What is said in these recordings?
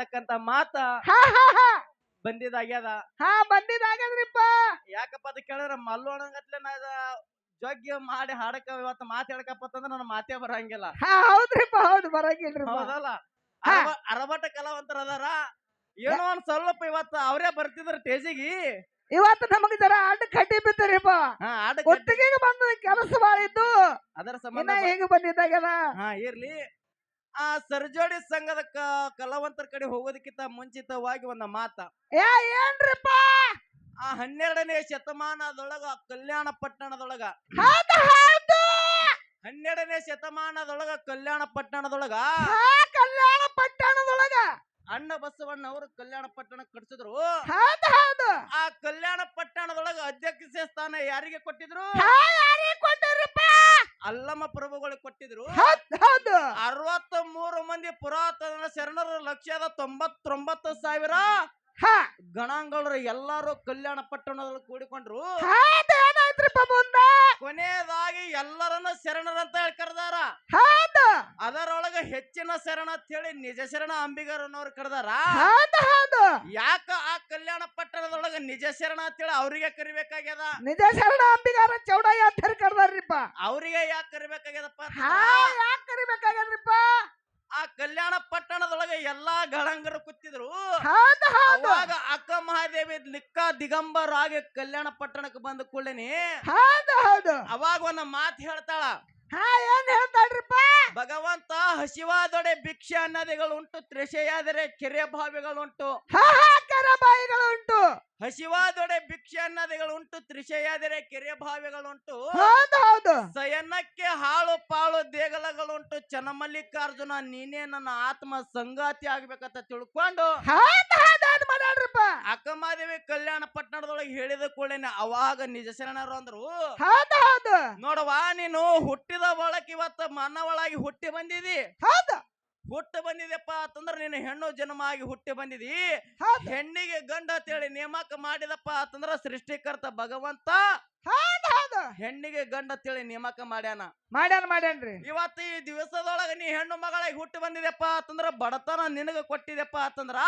ಅಂತಕ್ಕಂತ ಮಾತ ಹಾ ಹಾ ಹಾ ಬಂದಿದಾಗ್ಯದ. ಹಾ ಬಂದಿದ್ದಾಗದ್ರಿಪ್ಪ. ಯಾಕಪ್ಪ ಅಂತ ಕೇಳಿದ್ರ ಮಲ್ಲೋಣಗತ್ಲೆ ನಾ ಜಗ್ಗಿ ಮಾಡಿ ಹಾಡಕ ಇವತ್ತು ಮಾತು ಹೇಳ್ಕಪ್ಪತ್ತಂದ್ರ ನನ್ನ ಮಾತೇ ಬರಂಗಿಲ್ಲ. ಹಾ ಹೌದ್ರಿಪ್ಪ, ಹೌದು ಬರಂಗಿಲ್ರಿಪ್ಪ. ಹೌದಲ್ಲ, ಹಾ. ಅರಬಟ ಕಲಾವಂತರ ಅದಾರ. ಏನೋ ಒಂದ್ ಸ್ವಲ್ಪ ಇವತ್ತ ಅವರೇ ಬರ್ತಿದ್ರ ಸ್ಟೇಜಿಗೆ. ಇವತ್ತು ನಮಗ್ ಜರ ಅಡ್ಡ ಕಡ್ಡಿ ಬಿದ್ದರಿಪ್ಪ. ಆಡ ಒಟ್ಟಿಗೆ ಬಂದ ಕೆಲಸ ಮಾಡಿದ್ದು ಅದರ ಇನ್ನ ಸಂಬಂಧ ಹೇಗೆ ಬಂದಿದ್ದಾಗದ. ಇರ್ಲಿ. ಆ ಸರ್ಜೋಡಿ ಸಂಘದ ಕಲಾವಂತರ ಕಡೆ ಹೋಗೋದಕ್ಕಿಂತ ಮುಂಚಿತವಾಗಿ ಒಂದ ಮಾತ. ಏನ್ರಿಪ್ಪ? ಆ 12ನೇ ಶತಮಾನದೊಳಗ ಕಲ್ಯಾಣ ಪಟ್ಟಣದೊಳಗ ಹೌದು ಹೌದು 12ನೇ ಶತಮಾನದೊಳಗ ಕಲ್ಯಾಣ ಪಟ್ಟಣದೊಳಗ ಕಲ್ಯಾಣ ಪಟ್ಟಣದೊಳಗ ಅಣ್ಣ ಬಸವಣ್ಣ ಅವರು ಕಲ್ಯಾಣ ಪಟ್ಟಣ ಕಟ್ಸಿದ್ರು. ಹೌದು ಹೌದು ಆ ಕಲ್ಯಾಣ ಪಟ್ಟಣದೊಳಗ ಅಧ್ಯಕ್ಷ ಸ್ಥಾನ ಯಾರಿಗೆ ಕೊಟ್ಟಿದ್ರು? ಯಾರಿಗೆ ಕೊಟ್ಟಿರಪ್ಪ? ಅಲ್ಲಮ ಪ್ರಭುಗಳಿಗೆ ಕೊಟ್ಟಿದ್ರು. ಹೌದು 63 ಮಂದಿ ಪುರಾತನ ಶರಣರು 1,99,000 ಗಣಾಂಗಳರು ಎಲ್ಲಾರು ಕಲ್ಯಾಣ ಪಟ್ಟಣದಲ್ಲಿ ಕೂಡಿಕೊಂಡ್ರು. ಏನಾಯ್ತ್ರಿಪ್ಪ ಮುಂದ? ಕೊನೆಯದಾಗಿ ಎಲ್ಲರನ್ನ ಶರಣರಂತ ಹೇಳಿ ಕರೆದಾರ. ಹೌದು ಅದರೊಳಗ ಹೆಚ್ಚಿನ ಶರಣ ಅಂತ ಹೇಳಿ ನಿಜ ಶರಣ ಅಂಬಿಗರನ್ನವ್ರು ಕರೆದಾರ. ಹೌದು ಹೌದು ಯಾಕ ಆ ಕಲ್ಯಾಣ ಪಟ್ಟಣದೊಳಗ ನಿಜ ಶರಣ ಅಂತ ಹೇಳಿ ಅವ್ರಿಗೆ ಕರಿಬೇಕಾಗ್ಯದ? ನಿಜ ಶರಣ ಅಂಬಿಗಾರ ಚೌಡಯ್ಯ ಅಂತ ಹೇಳಿ ಕರೆದಾರ್ರಿಪ್ಪ. ಅವ್ರಿಗೆ ಯಾಕೆ ಕರಿಬೇಕಾಗ್ಯದಪ್ಪ? ಯಾಕೆ ಕರಿಬೇಕಾಗ್ಯದ್ರಿಪ್ಪ? ಆ ಕಲ್ಯಾಣ ಪಟ್ಟಣದೊಳಗೆ ಎಲ್ಲಾ ಗಳಂಗರು ಕೂತಿದ್ರು. ಅವಾಗ ಅಕ್ಕ ಮಹಾದೇವಿ ನಿಕ್ಕ ದಿಗಂಬರ್ ಆಗಿ ಕಲ್ಯಾಣ ಪಟ್ಟಣಕ್ಕೆ ಬಂದ ಕೂಡಲೇನೆ ಅವಾಗ ಒಂದು ಮಾತು ಹೇಳ್ತಾಳ. ಏನ್ ಹೇಳ್ತಾಳ್ರಿಪ್ಪ? ಭಗವಂತ ಹಸಿವಾದೊಡೆ ಭಿಕ್ಷೆ ಅನ್ನದಿಗಳು ಉಂಟು, ತ್ರಿಷೆಯಾದರೆ ಕೆರೆ ಬಾವಿಗಳುಂಟು. ಬಾಯಿಗಳುಂಟು. ಹಸಿವಾದೊಡೆ ಭಿಕ್ಷೆ ಅನ್ನದಿಗಳು ಉಂಟು, ತ್ರಿಷೆಯಾದರೆ ಕೆರೆ ಬಾವಿಗಳುಂಟು. ಸಯನಕ್ಕೆ ಹಾಳು ಪಾಳು ದೇಗಲಗಳುಂಟು. ಚನ್ನಮಲ್ಲಿಕಾರ್ಜುನ ನೀನೇ ನನ್ನ ಆತ್ಮ ಸಂಗಾತಿ ಆಗ್ಬೇಕಂತ ತಿಳ್ಕೊಂಡು ಅಕ್ಕಮಹಾದೇವಿ ಕಲ್ಯಾಣ ಪಟ್ಟಣದೊಳಗೆ ಹೇಳಿದ ಕೂಡಲೇ ಅವಾಗ ನಿಜ ಶರಣರು ಅಂದ್ರು. ನೋಡವಾ, ನೀನು ಹುಟ್ಟಿದ ಒಳಕ್ ಇವತ್ತ ಮನ ಒಳಗೆ ಹುಟ್ಟಿ ಬಂದಿದಿ. ಹುಟ್ಟ ಬಂದಿದೆಪ್ಪ ಅಂತಂದ್ರ ನೀನು ಹೆಣ್ಣು ಜನ್ಮ ಆಗಿ ಹುಟ್ಟಿ ಬಂದಿದಿ. ಹೆಣ್ಣಿಗೆ ಗಂಡ ಅಂತೇಳಿ ನೇಮಕ ಮಾಡಿದಪ್ಪ ಅಂತಂದ್ರ ಸೃಷ್ಟಿಕರ್ತ ಭಗವಂತ ಹೆಣ್ಣಿಗೆ ಗಂಡ ಅಂತೇಳಿ ನೇಮಕ ಮಾಡ್ಯಾನ್ರಿ. ಇವತ್ತು ಈ ದಿವಸದೊಳಗ ನೀ ಹೆಣ್ಣು ಮಗಳಾಗಿ ಹುಟ್ಟಿ ಬಂದಿದೆಪ್ಪ ಅಂತಂದ್ರ ಬಡತನ ನಿನಗ ಕೊಟ್ಟಿದೆಪ್ಪ ಅಂತಂದ್ರ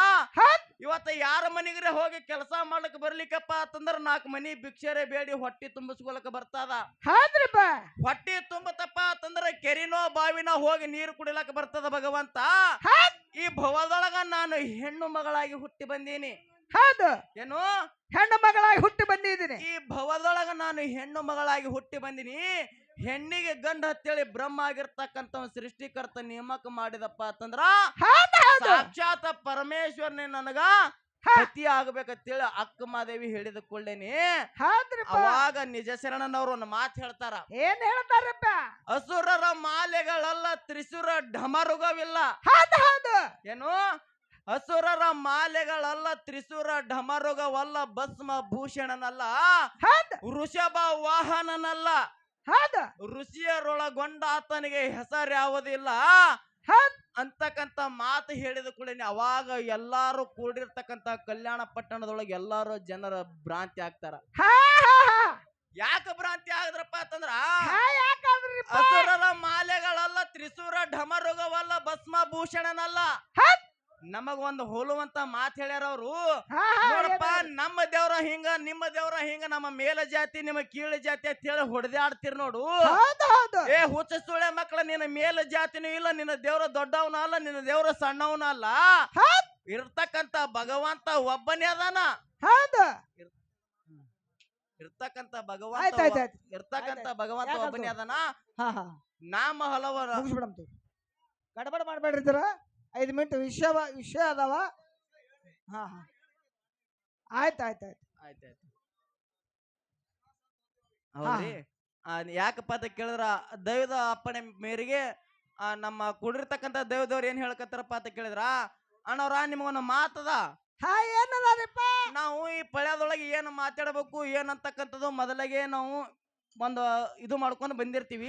ಇವತ್ತ ಯಾರ ಮನೆಗ್ರೆ ಹೋಗಿ ಕೆಲಸ ಮಾಡ್ಲಿಕ್ಕೆ ಬರ್ಲಿಕ್ಕಪ್ಪ ಅಂತಂದ್ರ 4 ಮನಿ ಭಿಕ್ಷರೆ ಬೇಡಿ ಹೊಟ್ಟಿ ತುಂಬಿಸ್ಕೊಳಕ್ ಬರ್ತದ. ಹೊಟ್ಟಿ ತುಂಬತಪ್ಪ ಅಂತಂದ್ರ ಕೆರಿನೋ ಬಾವಿನೋ ಹೋಗಿ ನೀರು ಕುಡಿಲಕ್ ಬರ್ತದ. ಭಗವಂತ ಈ ಭವದೊಳಗ ನಾನು ಹೆಣ್ಣು ಮಗಳಾಗಿ ಹುಟ್ಟಿ ಬಂದೀನಿ. ಏನು ಹೆಣ್ಣು ಮಗಳಾಗಿ ಹುಟ್ಟಿ ಬಂದಿದ್ದೀನಿ. ಈ ಭವದೊಳಗ ನಾನು ಹೆಣ್ಣು ಮಗಳಾಗಿ ಹುಟ್ಟಿ ಬಂದಿನಿ. ಹೆಣ್ಣಿಗೆ ಗಂಡ ಹತ್ತೇಳಿ ಬ್ರಹ್ಮ ಆಗಿರ್ತಕ್ಕಂಥ ಸೃಷ್ಟಿಕರ್ತ ನೇಮಕ ಮಾಡಿದಪ್ಪ ಅಂತಂದ್ರ ಸಾಕ್ಷಾತ್ ಪರಮೇಶ್ವರನೇ ನನಗ ಪತಿ ಆಗ್ಬೇಕಂತೇಳಿ ಅಕ್ಕ ಮಾದೇವಿ ಹೇಳಿದ ಕೊಳ್ಳೇನೆ ಅವಾಗ ನಿಜ ಶರಣನವರು ಒಂದು ಮಾತು ಹೇಳ್ತಾರ. ಏನ್ ಹೇಳ್ತಾರಪ್ಪ? ಅಸುರರ ಮಾಲೆಗಳಲ್ಲ, ತ್ರಿಸುರ ಢಮರುಗವಿಲ್ಲ. ಏನು? ಅಸುರರ ಮಾಲೆಗಳಲ್ಲ, ತ್ರಿಸುರ ಢಮರುಗವಲ್ಲ, ಭಸ್ಮ ಭೂಷಣನಲ್ಲ, ವೃಷಭ ವಾಹನನಲ್ಲ, ಋಷಿಯರೊಳಗೊಂಡ ಆತನಿಗೆ ಹೆಸರ್ಯಾವುದಿಲ್ಲ ಅಂತಕ್ಕಂತ ಮಾತು ಹೇಳಿದ ಕೂಡಲೇ ಅವಾಗ ಎಲ್ಲಾರು ಕೂಡಿರ್ತಕ್ಕಂತ ಕಲ್ಯಾಣ ಪಟ್ಟಣದೊಳಗೆ ಎಲ್ಲಾರು ಜನರ ಭ್ರಾಂತಿ ಆಗ್ತಾರ. ಯಾಕೆ ಭ್ರಾಂತಿ ಆದ್ರಪ್ಪ ಅಂತಂದ್ರ ಅಸುರರ ಮಾಲೆಗಳಲ್ಲ, ತ್ರಿಸುರ ಢಮರುಗವಲ್ಲ, ಭಸ್ಮ ಭೂಷಣನಲ್ಲ. ನಮಗ ಒಂದು ಹೋಲುವಂತ ಮಾತು ಹೇಳ್ಯಾರ ಅವರು. ನೋಡಪ್ಪ, ನಮ್ಮ ದೇವ್ರ ಹಿಂಗ, ನಿಮ್ಮ ದೇವ್ರ ಹಿಂಗ, ನಮ್ಮ ಮೇಲ ಜಾತಿ ನಿಮ್ಮ ಕೀಳು ಜಾತಿ ಅಂತ ಹೇಳಿ ಹೊಡೆದಾಡ್ತಿರ್ ನೋಡು. ಹುಚ್ಚ ಸುಳೆ ಮಕ್ಕಳ, ನಿನ್ನ ಮೇಲ ಜಾತಿನೂ ಇಲ್ಲ, ನಿನ್ನ ದೇವ್ರ ದೊಡ್ಡವನ ಅಲ್ಲ, ನಿನ್ನ ದೇವ್ರ ಸಣ್ಣವನ ಅಲ್ಲ. ಇರ್ತಕ್ಕಂತ ಭಗವಂತ ಒಬ್ಬನೇ ಅದಾನ. ಇರ್ತಕ್ಕಂತ ಭಗವಂತ ಒಬ್ಬನೇ ಅದಾನ. ನಾಮ ಹಲವರು ಗಡಬಡ ಮಾಡ್ಬೇಡ್ರಿ, 5 ಮಿನಿಟ್ ವಿಷಯ ಅದಾವ. ಆಯ್ತಾಯ್ತು. ಹೌದ್ರಿ. ಯಾಕಪ್ಪ ಅಂತ ಕೇಳಿದ್ರ ದೈವದ ಅಪ್ಪಣೆ ಮೇರೆಗೆ ನಮ್ಮ ಕೂಡಿರ್ತಕ್ಕಂಥ ದೈವದವ್ರು ಏನ್ ಹೇಳ್ಕತ್ತಾರಪ್ಪ ಅಂತ ಕೇಳಿದ್ರ, ಅಣ್ಣವ್ರ ನಿಮಗೊಂದು ಮಾತದ. ನಾವು ಈ ಪಳ್ಯದೊಳಗೆ ಏನು ಮಾತಾಡಬೇಕು ಏನಂತಕ್ಕಂಥದ್ದು ಮೊದಲಿಗೆ ನಾವು ಒಂದು ಇದು ಮಾಡ್ಕೊಂಡು ಬಂದಿರ್ತೀವಿ.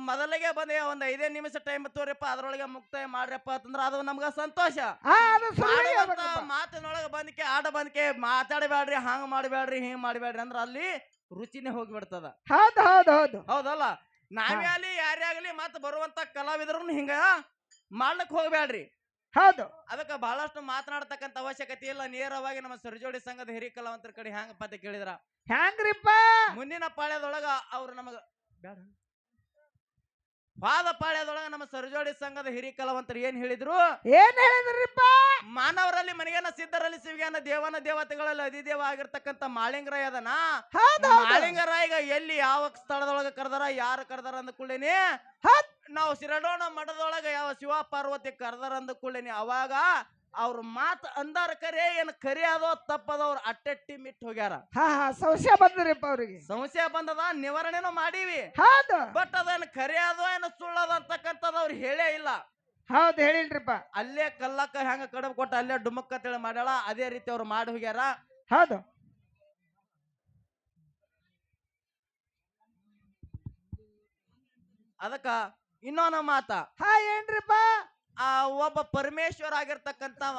ಮೊದಲಿಗೆ ಬಂದ ಒಂದು 5 ನಿಮಿಷ ಟೈಮ್ ತೋರಿಪ್ಪ, ಅದ್ರೊಳಗೆ ಮುಕ್ತಾಯ ಮಾಡ್ರಪ್ಪ ಅಂತಂದ್ರ ಅದು ನಮ್ಗ ಸಂತೋಷ. ಮಾತಿನೊಳಗ ಬಂದಕ್ಕೆ ಆಡ ಬಂದಕ್ಕೆ ಮಾತಾಡಬೇಡ್ರಿ, ಹಂಗ ಮಾಡಬೇಡ್ರಿ, ಹಿಂಗ್ ಮಾಡಬೇಡ್ರಿ ಅಂದ್ರ ಅಲ್ಲಿ ರುಚಿನೇ ಹೋಗ್ಬಿಡ್ತದ. ಹೌದಲ್ಲ? ನಾವೇ ಅಲ್ಲಿ ಯಾರೇ ಆಗ್ಲಿ ಮತ್ ಬರುವಂತ ಕಲಾವಿದ್ರು ಹಿಂಗ ಮಾಡ್ಲಕ್ ಹೋಗ್ಬೇಡ್ರಿ. ಹೌದು ಅದಕ್ಕ ಬಹಳಷ್ಟು ಮಾತನಾಡತಕ್ಕಂತ ಅವಶ್ಯಕತೆ ಇಲ್ಲ. ನೇರವಾಗಿ ನಮ್ಮ ಸರಿಜೋಡಿ ಸಂಘದ ಹಿರಿಯ ಕಲಾವಂತರ ಕಡೆ ಹ್ಯಾಂಗಪ್ಪ ಅಂತ ಕೇಳಿದ್ರ, ಹ್ಯಾಂಗ್ರಿಪ್ಪ ಮುಂದಿನ ಪಾಳ್ಯದೊಳಗ ಅವ್ರು ನಮಗ ವಾದ ಪಾಳ್ಯದೊಳಗ ನಮ್ಮ ಸರಿಜೋಡಿ ಸಂಘದ ಹಿರಿಯ ಕಲಾವಂತರು ಏನ್ ಹೇಳಿದ್ರು, ಏನ್ ಹೇಳಿದ್ರಿಪ್ಪ? ಮಾನವರಲ್ಲಿ ಮನಿಗನ, ಸಿದ್ಧರಲ್ಲಿ ಶಿವಗಾನ, ದೇವನ ದೇವತೆಗಳಲ್ಲಿ ಅಧಿದೇವ ಆಗಿರ್ತಕ್ಕಂಥ ಮಾಳಿಂಗರಾಯ ಅದನ. ಹೌದು ಮಾಳಿಂಗರಾಯಿಗ ಎಲ್ಲಿ ಯಾವ ಸ್ಥಳದೊಳಗ ಕರೆದಾರ, ಯಾರು ಕರೆದಾರ ಅಂದ ಕೂಡಲೇನೆ ನಾವು ಸಿರಡೋಣ ಮಠದೊಳಗ ಯಾವ ಶಿವ ಪಾರ್ವತಿ ಕರೆದಾರ ಅಂದ ಕೂಡಲೇನೆ ಅವಾಗ ಅವ್ರ ಮಾತು ಅಂದಾರ ಕರೆ ಏನ್ ಕರೆ ಅದೋ ತಪ್ಪದ ಅವ್ರು ಅಟ್ಟೆಟ್ಟಿ ಮಿಟ್ಟು ಹೋಗ್ಯಾರ. ಹಾ ಹಾ ಸಂಶಯ ಬಂದ್ರಿಪ್ಪ ಅವ್ರಿಗೆ. ಸಮಸ್ಯೆ ಬಂದದ, ನಿವಾರಣೆನೂ ಮಾಡೀವಿ. ಹೌದು ಬಟ್ ಅದೇನು ಕರೆ ಅದೋ ಏನು ಸುಳ್ಳದ ಅಂತಕ್ಕಂಥದ್ದು ಅವ್ರು ಹೇಳೇ ಇಲ್ಲ. ಹೌದು ಹೇಳಿಲ್ರಿಪ್ಪ. ಅಲ್ಲೇ ಕಲ್ಲಕ್ಕ ಹೆಂಗ ಕಡಬ್ ಕೊಟ್ಟ ಅಲ್ಲೇ ಡುಮಕ್ಕ ತಿಳಿ ಮಾಡ್ಯಾಳ, ಅದೇ ರೀತಿ ಅವ್ರು ಮಾಡಿ ಹೋಗ್ಯಾರ. ಹೌದು ಅದಕ್ಕ ಇನ್ನೊಂದು ಮಾತ, ಹಾ ಏನ್ರಿಪ್ಪ? ಆ ಒಬ್ಬ ಪರಮೇಶ್ವರ ಆಗಿರ್ತಕ್ಕಂಥವ,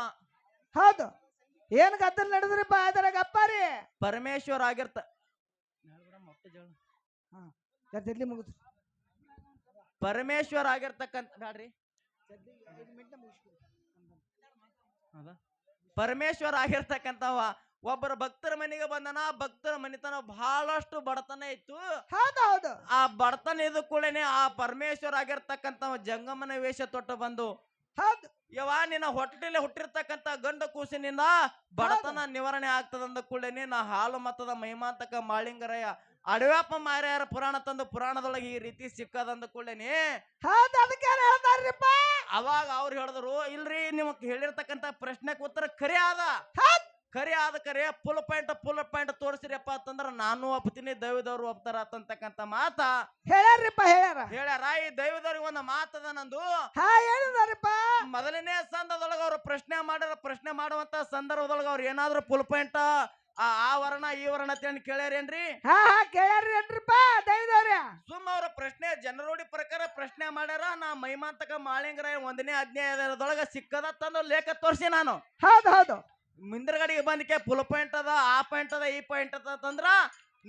ಹೌದು ಏನ್ ಗದ್ದಲ್ ನಡೆದ್ರಿಪ್ಪ ಅದರ ಗಪ್ಪಾರಿ? ಪರಮೇಶ್ವರ ಜಲ್ದಿ ಮುಗಿಸ್. ಪರಮೇಶ್ವರ ಆಗಿರ್ತಕ್ಕಂಥ ಬ್ಯಾಡ್ರಿ, ಪರಮೇಶ್ವರ ಆಗಿರ್ತಕ್ಕಂಥವ ಒಬ್ಬರ ಭಕ್ತರ ಮನೆಗೆ ಬಂದನ. ಭಕ್ತರ ಮನೆತನ ಬಹಳಷ್ಟು ಬಡತನ ಇತ್ತು. ಹೌದು ಹೌದು ಆ ಬಡತನ ಇದ್ದ ಕೂಡಲೇ ಆ ಪರಮೇಶ್ವರ ಆಗಿರ್ತಕ್ಕಂಥವ ಜಂಗಮನ ವೇಷ ತೊಟ್ಟು ಬಂದು, ಹೌದು ಯವಾ ನಿನ್ನ ಹೊಟ್ಟೆಲೆ ಹುಟ್ಟಿರ್ತಕ್ಕಂಥ ಗಂಡ ಕೂಸಿನಿಂದ ಬಡತನ ನಿವಾರಣೆ ಆಗ್ತದಂದ ಕೂಡಲೇ ನಾ ಹಾಲು ಮತದ ಮಹಿಮಾಂತಕ ಮಾಳಿಂಗರಾಯ ಅಡವ್ಯಾಪ ಮಾರ್ಯಾರ ಪುರಾಣ ತಂದು ಪುರಾಣದೊಳಗೆ ಈ ರೀತಿ ಸಿಕ್ಕದಂದ ಕೂಡಲೇನೆ ಹೌದು ಅದಕ್ಕೆ ಹೇಳ್ತಾರ್ರಿಪ್ಪ. ಅವಾಗ ಅವ್ರು ಹೇಳಿದ್ರು, ಇಲ್ರಿ ನಿಮಗ್ ಹೇಳಿರ್ತಕ್ಕಂಥ ಪ್ರಶ್ನೆಗೆ ಉತ್ತರ ಖರೆ ಆದ, ಖರೆ ಆದ ಖರೆ ಫುಲ್ ಪಾಯಿಂಟ್ ತೋರಿಸಿರಪ್ಪ ಅಂತಂದ್ರ ನಾನು ಒಪ್ತೀನಿ, ದೈವದವ್ರು ಒಪ್ತಾರ ಅಂತಕ್ಕಂಥ ಮಾತ ಹೇಳ್ಯಾರ್ರಿಪ್ಪ. ಹೇಳ್ಯಾರ ಈ ದೈವದವ್ರಿಗೆ ಒಂದು ಮಾತದ ನಂದು. ಹಾ ಹೇಳಿದಾರಪ್ಪ. ಮೊದಲನೇ ಸಂದರ್ಭದೊಳಗ ಅವ್ರು ಪ್ರಶ್ನೆ ಮಾಡುವಂತ ಸಂದರ್ಭದೊಳಗ ಅವ್ರು ಏನಾದ್ರು ಫುಲ್ ಪಾಯಿಂಟ್ ಆ ವರ್ಣ ಈ ವರ್ಣ ಅಂತ ಕೇಳ್ಯಾರೇನ್ರಿ? ಹಾ ಹಾ ಕೇಳ್ಯಾರ್ರಿ ಏನ್ರಿಪ್ಪ ದೈವದವ್ರ? ಸುಮ್ಮ ಅವ್ರ ಪ್ರಶ್ನೆ ಜನರೋಡಿ ಪ್ರಕಾರ ಪ್ರಶ್ನೆ ಮಾಡ್ಯಾರ. ನಾ ಮಹಿಮಾಂತಕ ಮಾಳಿಂಗರಾಯ 1ನೇ ಅಧ್ಯಾಯದೊಳಗ ಸಿಕ್ಕದ ತಂದು ಲೇಖ ತೋರಿಸಿ ನಾನು. ಹೌದು ಹೌದು ಮುಂದ್ರಗಡೆಗೆ ಬಂದಕ್ಕೆ ಫುಲ್ ಪಾಯಿಂಟ್ ಅದ, ಆ ಪಾಯಿಂಟ್ ಅದ, ಈ ಪಾಯಿಂಟ್ ಅದ ಅಂತಂದ್ರ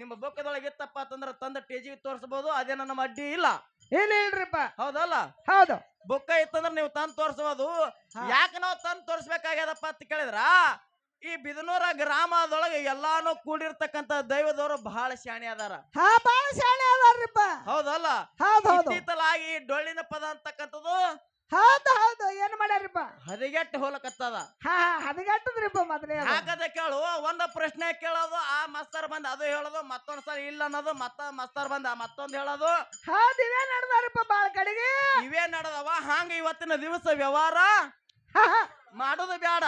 ನಿಮ್ಮ ಬೊಕ್ಕದೊಳಗೆ ಇತ್ತಪ್ಪ ಅಂತಂದ್ರ ತಂದ ಟೇಜಿಗೆ ತೋರಿಸಬಹುದು. ಅದೇ ನಮ್ಮ ಅಡ್ಡಿ ಇಲ್ಲ. ಇಲ್ರಿಪ್ಪ. ಹೌದಲ್ಲ? ಹೌದು ಬೊಕ್ಕ ಇತ್ತಂದ್ರ ನೀವು ತಂದು ತೋರಿಸಬಹುದು. ಯಾಕೆ ನಾವು ತಂದು ತೋರಿಸ್ಬೇಕಾಗ್ಯದಪ್ಪ ಅಂತ ಕೇಳಿದ್ರ, ಈ ಬಿದನೂರ ಗ್ರಾಮದೊಳಗೆ ಎಲ್ಲಾನು ಕೂಡಿರ್ತಕ್ಕಂಥ ದೈವದವರು ಬಹಳ ಶಾಣೆ ಅದಾರ. ಹಾ ಬಹಳ ಶಾಣೆ ಅದಾರ್ರಿಪ್ಪ. ಹೌದಲ್ಲ? ಇತ್ತಿತ್ತಲಾಗಿ ಡೊಳ್ಳಿನ ಪದ ಅಂತಕ್ಕಂಥದ್ದು ಹೌದು ಹೌದು ಏನ್ ಮಾಡ್ಯಾರಿಪ್ಪ? ಹದಗೆಟ್ಟು ಹೋಲಕತ್ತದ. ಹಾ ಹದಗೆಟ್ಟದ್ರಿಪ್ಪ. ಮೊದಲೇ ಯಾಕದ ಕೇಳು, ಒಂದು ಪ್ರಶ್ನೆ ಕೇಳೋದು, ಆ ಮಸ್ತರ್ ಬಂದ್ ಅದು ಹೇಳೋದು, ಮತ್ತೊಂದ್ ಸಲ ಇಲ್ಲ ಅನ್ನೋದು, ಮಸ್ತರ್ ಬಂದ ಮತ್ತೊಂದ್ ಹೇಳೋದು. ಹೌದು ಇವೇ ನಡೆದಾರಪ್ಪ ಬಾಳ ಕಡೆಗೆ. ಇವೇ ನಡೆದವ. ಹಂಗ ಇವತ್ತಿನ ದಿವಸ ವ್ಯವಹಾರ ಮಾಡೋದು ಬ್ಯಾಡ.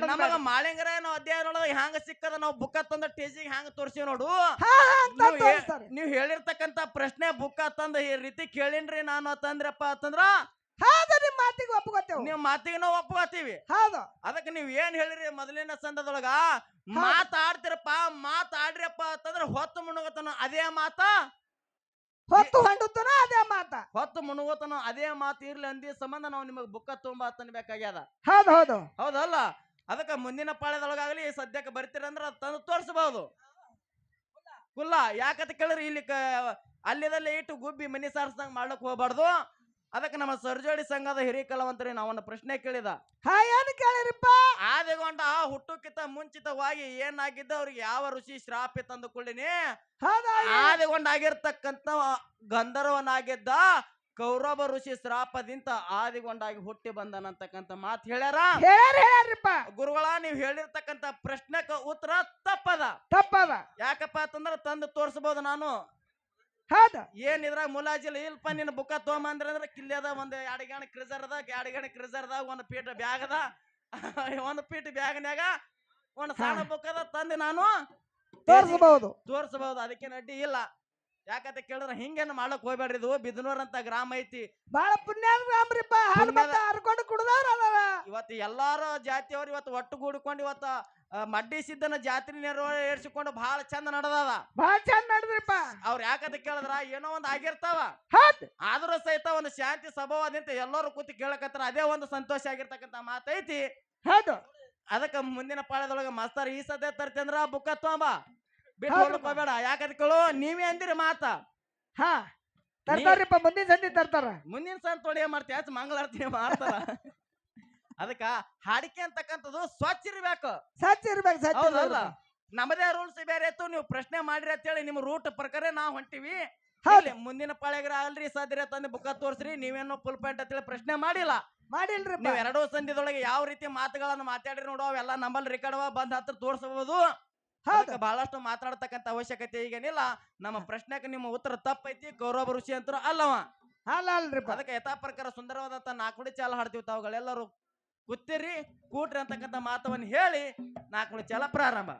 ನಮಗ ಮಾಳಿಂಗರಾಯನ ಅಧ್ಯಾಯ ಹ್ಯಾಂಗ ಸಿಕ್ಕದ, ನಾವು ಬುಕ್ಕ ತಂದ ಟೇಜಿಗೆ ಹ್ಯಾಂಗ ತೋರ್ಸಿವ್ ನೋಡು. ನೀವ್ ಹೇಳಿರ್ತಕ್ಕಂತ ಪ್ರಶ್ನೆ ಬುಕ್ಕ ತಂದ ಈ ರೀತಿ ಕೇಳಿನ್ರಿ ನಾನು ಅಂತಂದ್ರಪ್ಪ ಅಂತಂದ್ರ ನಿಮ್ ಮಾತಿಗೆ ಒಪ್ಕೋತೇವೆ. ನಿಮ್ ಮಾತಿಗೆ ನಾವು ಒಪ್ಕೋತೀವಿ. ಹೌದು ಅದಕ್ಕೆ ನೀವ್ ಏನ್ ಹೇಳಿರಿ ಮೊದಲಿನ ಸಂದದೊಳಗ ಮಾತಾಡ್ತಿರಪ್ಪ, ಮಾತಾಡ್ರಿಯಪ್ಪ ಅಂತಂದ್ರ ಹೊತ್ತು ಮುಣುಗತನ ಅದೇ ಮಾತ, ಹೊತ್ತು ಹೊಂಡುತ್ತನ ಅದೇ ಮಾತ, ಹೊತ್ತು ಮುಣುಗತನ ಅದೇ ಮಾತು ಇರ್ಲಿ ಅಂದಿ ಸಂಬಂಧ ನಾವು ನಿಮಗ್ ಬುಕ್ಕ ತುಂಬಾ ತನ್ಬೇಕಾಗ್ಯದ. ಹೌದು ಹೌದು ಹೌದಲ್ಲ? ಅದಕ್ಕ ಮುಂದಿನ ಪಾಳ್ಯದೊಳಗಾಗ್ಲಿ ಸದ್ಯಕ್ಕೆ ಬರ್ತೀರಂದ್ರ ತಂದು ತೋರಿಸಬಹುದು. ಕುಲ್ಲ ಯಾಕಂತ ಕೇಳಿದ್ರಿ, ಇಲ್ಲಿ ಅಲ್ಲಿದಲ್ಲೇ ಇಟ್ಟು ಗುಬ್ಬಿ ಮನಿ ಸಾರಿಸ್ದಂಗ ಮಾಡ್ಲಕ್ ಹೋಗ್ಬಾರ್ದು. ಅದಕ್ಕೆ ನಮ್ಮ ಸರ್ಜೋಡಿ ಸಂಘದ ಹಿರಿಯ ಕಲಾವಂತರಿ ನಾವೊಂದು ಪ್ರಶ್ನೆ ಕೇಳಿದ. ಏನು ಕೇಳಿರಿಪ್ಪ? ಆದಿಗೊಂಡ ಹುಟ್ಟುಕ್ಕಿಂತ ಮುಂಚಿತವಾಗಿ ಏನಾಗಿದ್ದ ಅವ್ರಿಗೆ ಯಾವ ಋಷಿ ಶ್ರಾಪಿ ತಂದು ಕೊಳ್ಳಿನಿ ಆದಿಗೊಂಡಾಗಿರ್ತಕ್ಕಂಥ ಗಂಧರ್ವನಾಗಿದ್ದ ಕೌರವ ಋಷಿ ಶ್ರಾಪದಿಂದ ಆದಿಗೊಂಡಾಗಿ ಹುಟ್ಟಿ ಬಂದನಂತಕ್ಕಂಥ ಮಾತು ಹೇಳ್ಯಾರ. ಗುರುಗಳ ನೀವು ಹೇಳಿರ್ತಕ್ಕಂಥ ಪ್ರಶ್ನೆಕ ಉತ್ತರ ತಪ್ಪದ. ಯಾಕಪ್ಪ ಅಂತಂದ್ರ ತಂದು ತೋರಿಸಬಹುದು ನಾನು. ಏನ್ ಇದ್ರಾಗ ಮುಲಾಜಿಲ್ಲ ಇಲ್ಪ. ನಿನ್ನ ಬುಕ್ಕ ತೊಗೊಂಬಂದ್ರ ಅಂದ್ರೆ ಕಿಲ್ಲೆದ ಒಂದ್ 2 ಗಣ ಕ್ರಿಸರ್ ಅದ, 2 ಗಣ ಕ್ರಿಸರ್ದಾಗ ಒಂದ್ ಪೀಟ್ ಬ್ಯಾಗ್ ಅದ, ಒಂದ್ ಪೀಟ್ ಬ್ಯಾಗ್ನ್ಯಾಗ ಒಂದ್ ಸಣ್ಣ ಬುಕ್ ಅದ ತಂದು ನಾನು ತೋರಿಸಬಹುದು. ಅದಕ್ಕೇನು ಅಡ್ಡಿ ಇಲ್ಲ. ಯಾಕಂತ ಕೇಳಿದ್ರೆ ಹಿಂಗೇನು ಮಾಡಕ್ ಹೋಗ್ಬೇಡ್ರಿ. ಇದು ಬಿದನೂರ್ ಅಂತ ಗ್ರಾಮ ಐತಿ, ಬಹಳ ಪುಣ್ಯ ಗ್ರಾಮರಿಪ್ಪ. ಇವತ್ತು ಎಲ್ಲಾರು ಜಾತಿಯವ್ರು ಇವತ್ತು ಒಟ್ಟುಗೂಡ್ಕೊಂಡು ಇವತ್ತು ಮಡ್ಡಿ ಸಿದ್ದನ ಜಾತ್ರೆ ನೆರವೇರಿಸಿಕೊಂಡು ಬಹಳ ಚಂದ ನಡೆದದ. ಬಹಳ ಚಂದ ನಡೆದ್ರಿಪ್ಪ. ಅವ್ರ ಯಾಕಂತ ಕೇಳಿದ್ರ ಏನೋ ಒಂದ್ ಆಗಿರ್ತಾವ, ಆದ್ರೂ ಸಹಿತ ಒಂದು ಶಾಂತಿ ಸ್ವಭಾವದಿಂದ ಎಲ್ಲರೂ ಕೂತಿ ಕೇಳಕತ್ತಾರ. ಅದೇ ಒಂದು ಸಂತೋಷ ಆಗಿರ್ತಕ್ಕಂಥ ಮಾತೈತಿ. ಹೌದು. ಅದಕ್ಕ ಮುಂದಿನ ಪಾಳ್ಯದೊಳಗ ಮಾಸ್ತರ್ ಈ ಸದ್ಯ ತರ್ತೀಂದ್ರ ಬುಕ್ಕ ತೊಂಬ ಬಿಟ್ಟು ಹೋಗ್ಬೇಡ. ಯಾಕಂತ ಕೇಳು, ನೀವೇ ಅಂದಿರಿ ಮಾತ. ತರ್ತಾರ್ರಿಪ್ಪ, ಮುಂದಿನ ಸಂಧಿ ತರ್ತಾರ. ಮುಂದಿನ ಸಂತ ತೊಡಿ ಮಾಡ್ತೀಯ ಮಂಗಳಾರತಿ ಮಾಡ್ತಾರ. ಅದಕ್ಕ ಹಾಡಿಕೆ ಅಂತಕ್ಕಂಥದ್ದು ಸ್ವಚ್ಛ ಇರ್ಬೇಕು. ಸಚ್ಚ ಇರ್ಬೇಕು ಸಚ್ಚ ಹೌದಲ್ಲ? ನಮ್ಮದೇ ರೂಲ್ಸ್ ಬೇರೆ ಇತ್ತು, ನೀವು ಪ್ರಶ್ನೆ ಮಾಡಿರಿ ಅಂತೇಳಿ ನಿಮ್ಮ ರೂಟ್ ಪ್ರಕಾರ ನಾವು ಹೊಂಟಿವಿ. ಹೌದು. ಇಲ್ಲಿ ಮುಂದಿನ ಪಾಳ್ಯಾಗ್ರ ಅಲ್ರಿ ಸಾಧ್ಯ ತಂದು ಬುಕ್ಕ ತೋರ್ಸ್ರಿ, ನೀವೇನೋ ಫುಲ್ ಪಾಯಿಂಟ್ ಅಂತೇಳಿ ಪ್ರಶ್ನೆ ಮಾಡಿಲ್ಲ. ಮಾಡಿಲ್ರಿ ನೀವು ಎರಡೂ ಸಂಧಿದೊಳಗೆ ಯಾವ ರೀತಿ ಮಾತುಗಳನ್ನು ಮಾತಾಡ್ರಿ ನೋಡೋ ಅವೆಲ್ಲ ನಮ್ಮಲ್ಲಿ ರೆಕಾರ್ಡ್ ಬಂದ್ ಹತ್ರ ತೋರಿಸಬಹುದು. ಅದಕ್ಕೆ ಬಹಳಷ್ಟು ಮಾತಾಡತಕ್ಕಂತ ಅವಶ್ಯಕತೆ ಈಗೇನಿಲ್ಲ. ನಮ್ಮ ಪ್ರಶ್ನೆಗೆ ನಿಮ್ಮ ಉತ್ತರ ತಪ್ಪೈತಿ, ಕೌರವ ಋಷಿ ಅಂತೂ ಅಲ್ಲವ. ಅಲ್ರಿಪ್ಪ. ಅದಕ್ಕೆ ಯಥಾ ಪ್ರಕಾರ ಸುಂದರವಾದಂತ ನಾಲ್ಕು ಚಾಲ ಹಾಡ್ತೀವಿ. ತಾವುಗಳೆಲ್ಲರೂ ಕೂತಿರಿ, ಕೂಟ್ರಿ ಅಂತಕ್ಕಂಥ ಮಾತವನ್ನು ಹೇಳಿ 4 ಚಾಲ ಪ್ರಾರಂಭ.